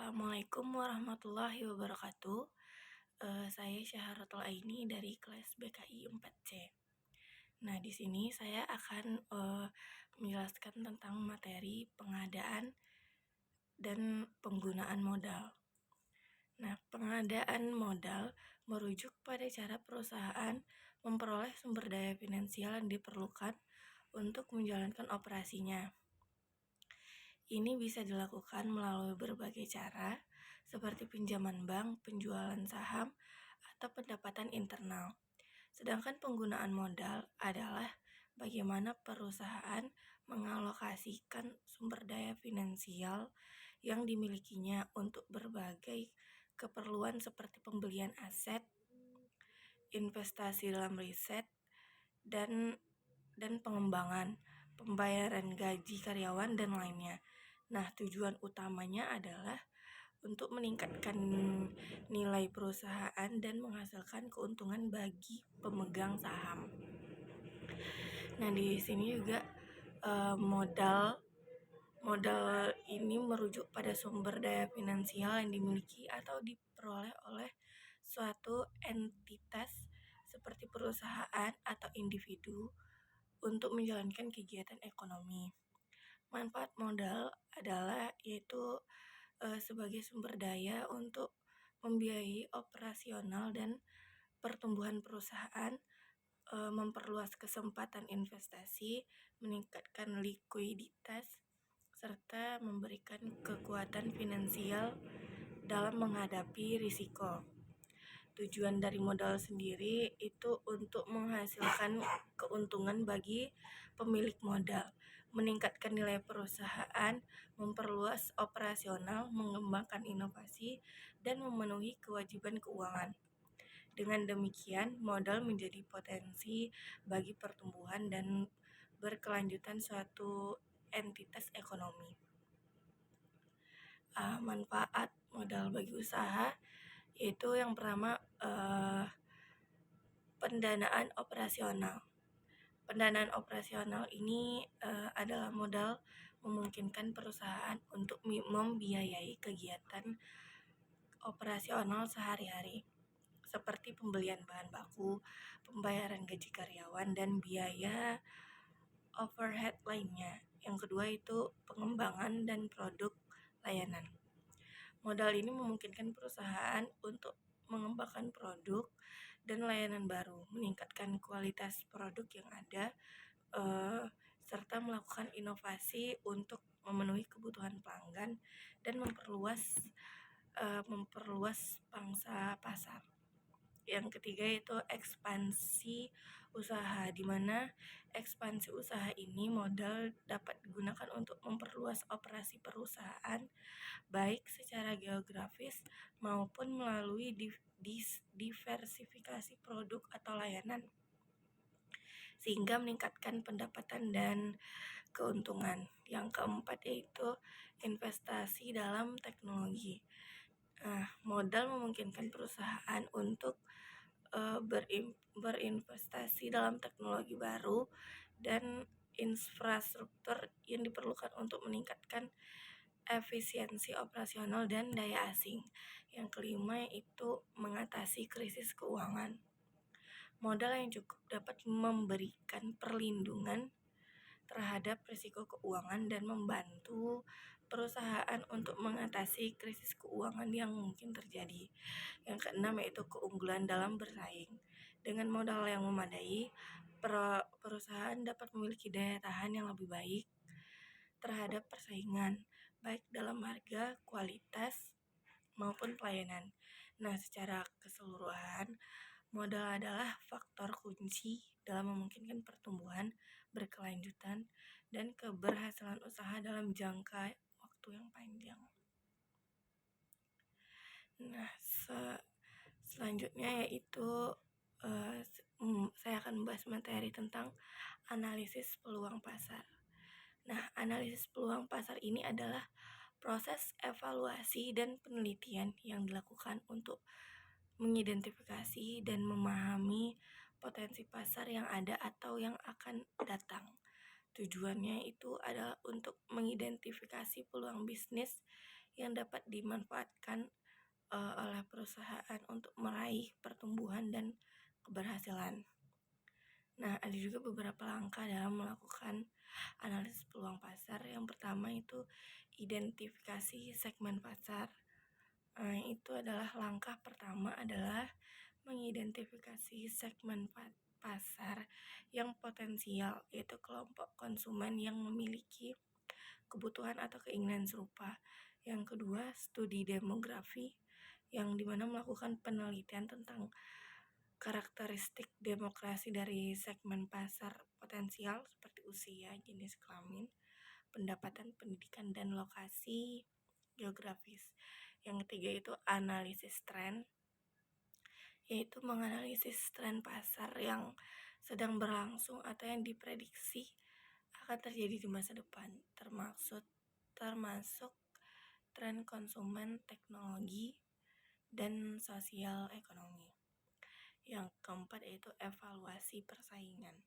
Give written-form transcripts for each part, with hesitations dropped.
Assalamualaikum warahmatullahi wabarakatuh. Saya Syahratul Aini dari kelas BKI 4C. Nah, di sini saya akan menjelaskan tentang materi pengadaan dan penggunaan modal. Nah, pengadaan modal merujuk pada cara perusahaan memperoleh sumber daya finansial yang diperlukan untuk menjalankan operasinya. Ini bisa dilakukan melalui berbagai cara, seperti pinjaman bank, penjualan saham, atau pendapatan internal. Sedangkan penggunaan modal adalah bagaimana perusahaan mengalokasikan sumber daya finansial yang dimilikinya untuk berbagai keperluan seperti pembelian aset, investasi dalam riset, dan pengembangan, pembayaran gaji karyawan, dan lainnya. Nah, tujuan utamanya adalah untuk meningkatkan nilai perusahaan dan menghasilkan keuntungan bagi pemegang saham. Nah, di sini juga modal ini merujuk pada sumber daya finansial yang dimiliki atau diperoleh oleh suatu entitas seperti perusahaan atau individu untuk menjalankan kegiatan ekonomi. Manfaat modal adalah yaitu sebagai sumber daya untuk membiayai operasional dan pertumbuhan perusahaan, memperluas kesempatan investasi, meningkatkan likuiditas, serta memberikan kekuatan finansial dalam menghadapi risiko. Tujuan dari modal sendiri itu untuk menghasilkan keuntungan bagi pemilik modal, meningkatkan nilai perusahaan, memperluas operasional, mengembangkan inovasi, dan memenuhi kewajiban keuangan. Dengan demikian, modal menjadi potensi bagi pertumbuhan dan berkelanjutan suatu entitas ekonomi. Manfaat modal bagi usaha yaitu yang pertama, pendanaan operasional. Pendanaan operasional ini adalah modal memungkinkan perusahaan untuk membiayai kegiatan operasional sehari-hari, seperti pembelian bahan baku, pembayaran gaji karyawan, dan biaya overhead lainnya. Yang kedua itu pengembangan dan produk layanan. Modal ini memungkinkan perusahaan untuk mengembangkan produk dan layanan baru, meningkatkan kualitas produk yang ada, serta melakukan inovasi untuk memenuhi kebutuhan pelanggan dan memperluas pangsa pasar. Yang ketiga itu ekspansi usaha, di mana ekspansi usaha ini modal dapat digunakan untuk memperluas operasi perusahaan baik secara geografis maupun melalui diversifikasi produk atau layanan, sehingga meningkatkan pendapatan dan keuntungan. Yang keempat yaitu investasi dalam teknologi. Modal memungkinkan perusahaan untuk berinvestasi dalam teknologi baru dan infrastruktur yang diperlukan untuk meningkatkan efisiensi operasional dan daya asing. Yang kelima yaitu mengatasi krisis keuangan. Modal yang cukup dapat memberikan perlindungan terhadap risiko keuangan dan membantu perusahaan untuk mengatasi krisis keuangan yang mungkin terjadi. Yang keenam yaitu keunggulan dalam bersaing. Dengan modal yang memadai, perusahaan dapat memiliki daya tahan yang lebih baik terhadap persaingan, baik dalam harga, kualitas, maupun pelayanan. Nah, secara keseluruhan, modal adalah faktor kunci dalam memungkinkan pertumbuhan, berkelanjutan, dan keberhasilan usaha dalam jangka waktu yang panjang. Nah, selanjutnya yaitu saya akan membahas materi tentang analisis peluang pasar. Nah, analisis peluang pasar ini adalah proses evaluasi dan penelitian yang dilakukan untuk mengidentifikasi dan memahami potensi pasar yang ada atau yang akan datang. Tujuannya itu adalah untuk mengidentifikasi peluang bisnis yang dapat dimanfaatkan oleh perusahaan untuk meraih pertumbuhan dan keberhasilan. Nah, ada juga beberapa langkah dalam melakukan analisis peluang pasar. Yang pertama itu identifikasi segmen pasar. Itu adalah langkah pertama adalah mengidentifikasi segmen pasar yang potensial, yaitu kelompok konsumen yang memiliki kebutuhan atau keinginan serupa. Yang kedua, studi demografi yang dimana melakukan penelitian tentang karakteristik demokrasi dari segmen pasar potensial seperti usia, jenis kelamin, pendapatan, pendidikan, dan lokasi geografis. Yang ketiga itu analisis tren, yaitu menganalisis tren pasar yang sedang berlangsung atau yang diprediksi akan terjadi di masa depan, termasuk tren konsumen, teknologi, dan sosial ekonomi. Yang keempat yaitu evaluasi persaingan,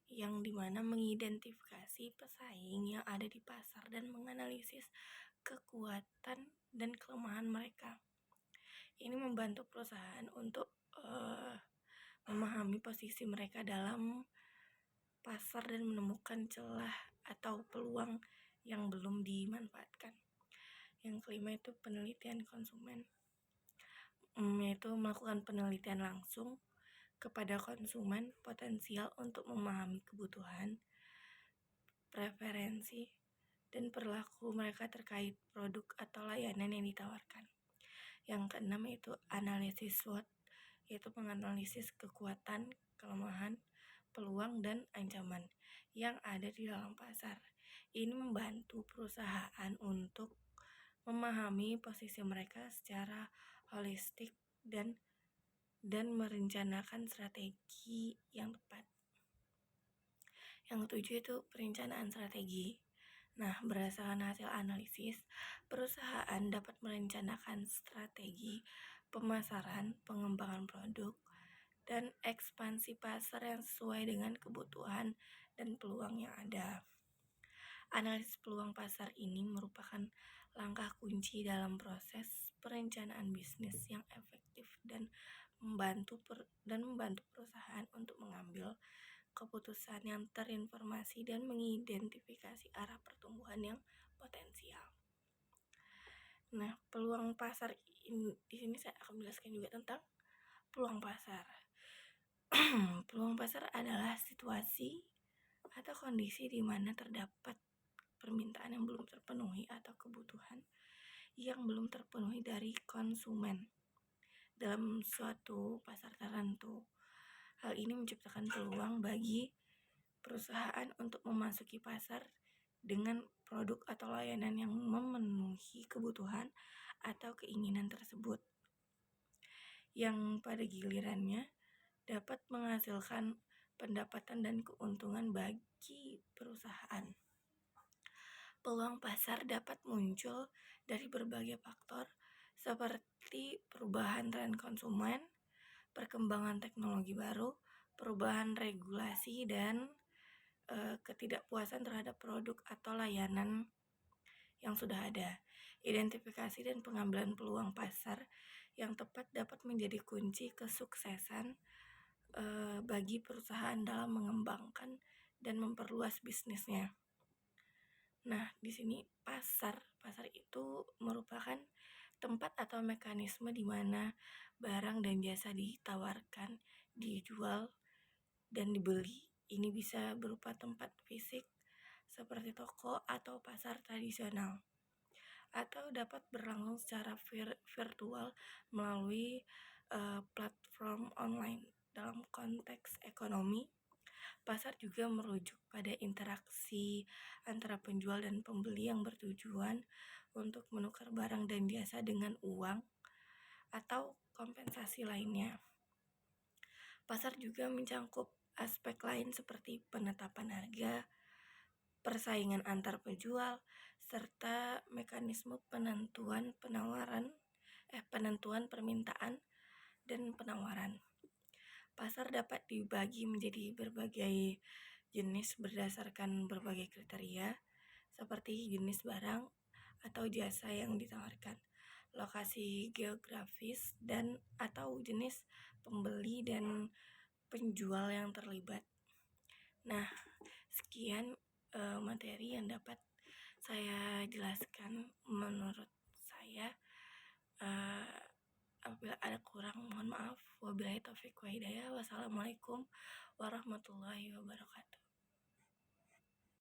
yang dimana mengidentifikasi pesaing yang ada di pasar dan menganalisis kekuatan dan kelemahan mereka. Ini membantu perusahaan untuk memahami posisi mereka dalam pasar dan menemukan celah atau peluang yang belum dimanfaatkan. Yang kelima itu penelitian konsumen, yaitu melakukan penelitian langsung kepada konsumen potensial untuk memahami kebutuhan, preferensi, dan perilaku mereka terkait produk atau layanan yang ditawarkan. Yang keenam yaitu analisis SWOT, yaitu menganalisis kekuatan, kelemahan, peluang, dan ancaman yang ada di dalam pasar. Ini membantu perusahaan untuk memahami posisi mereka secara holistik dan merencanakan strategi yang tepat. Yang ketujuh itu perencanaan strategi. Nah, berdasarkan hasil analisis, perusahaan dapat merencanakan strategi pemasaran, pengembangan produk, dan ekspansi pasar yang sesuai dengan kebutuhan dan peluang yang ada. Analisis peluang pasar ini merupakan langkah kunci dalam proses perencanaan bisnis yang efektif dan membantu perusahaan untuk mengambil keputusan yang terinformasi dan mengidentifikasi arah pertumbuhan yang potensial. Nah, peluang pasar ini di sini saya akan menjelaskan juga tentang peluang pasar. Peluang pasar adalah situasi atau kondisi di mana terdapat permintaan yang belum terpenuhi atau kebutuhan yang belum terpenuhi dari konsumen dalam suatu pasar tertentu. Hal ini menciptakan peluang bagi perusahaan untuk memasuki pasar dengan produk atau layanan yang memenuhi kebutuhan atau keinginan tersebut, yang pada gilirannya dapat menghasilkan pendapatan dan keuntungan bagi perusahaan. Peluang pasar dapat muncul dari berbagai faktor seperti perubahan tren konsumen, perkembangan teknologi baru, perubahan regulasi, dan ketidakpuasan terhadap produk atau layanan yang sudah ada. Identifikasi dan pengambilan peluang pasar yang tepat dapat menjadi kunci kesuksesan bagi perusahaan dalam mengembangkan dan memperluas bisnisnya. Nah, di sini pasar itu merupakan tempat atau mekanisme di mana barang dan jasa ditawarkan, dijual, dan dibeli. Ini bisa berupa tempat fisik seperti toko atau pasar tradisional, atau dapat berlangsung secara virtual melalui platform online. Dalam konteks ekonomi, pasar juga merujuk pada interaksi antara penjual dan pembeli yang bertujuan untuk menukar barang dan jasa dengan uang atau kompensasi lainnya. Pasar juga mencakup aspek lain seperti penetapan harga, persaingan antar penjual, serta mekanisme penentuan permintaan dan penawaran. Pasar dapat dibagi menjadi berbagai jenis berdasarkan berbagai kriteria seperti jenis barang atau jasa yang ditawarkan, lokasi geografis dan atau jenis pembeli dan penjual yang terlibat. Nah, sekian materi yang dapat saya jelaskan menurut saya. Eh, Apabila ada kurang, mohon maaf. Wabillahi taufiq wa hidayah. Wassalamualaikum warahmatullahi wabarakatuh.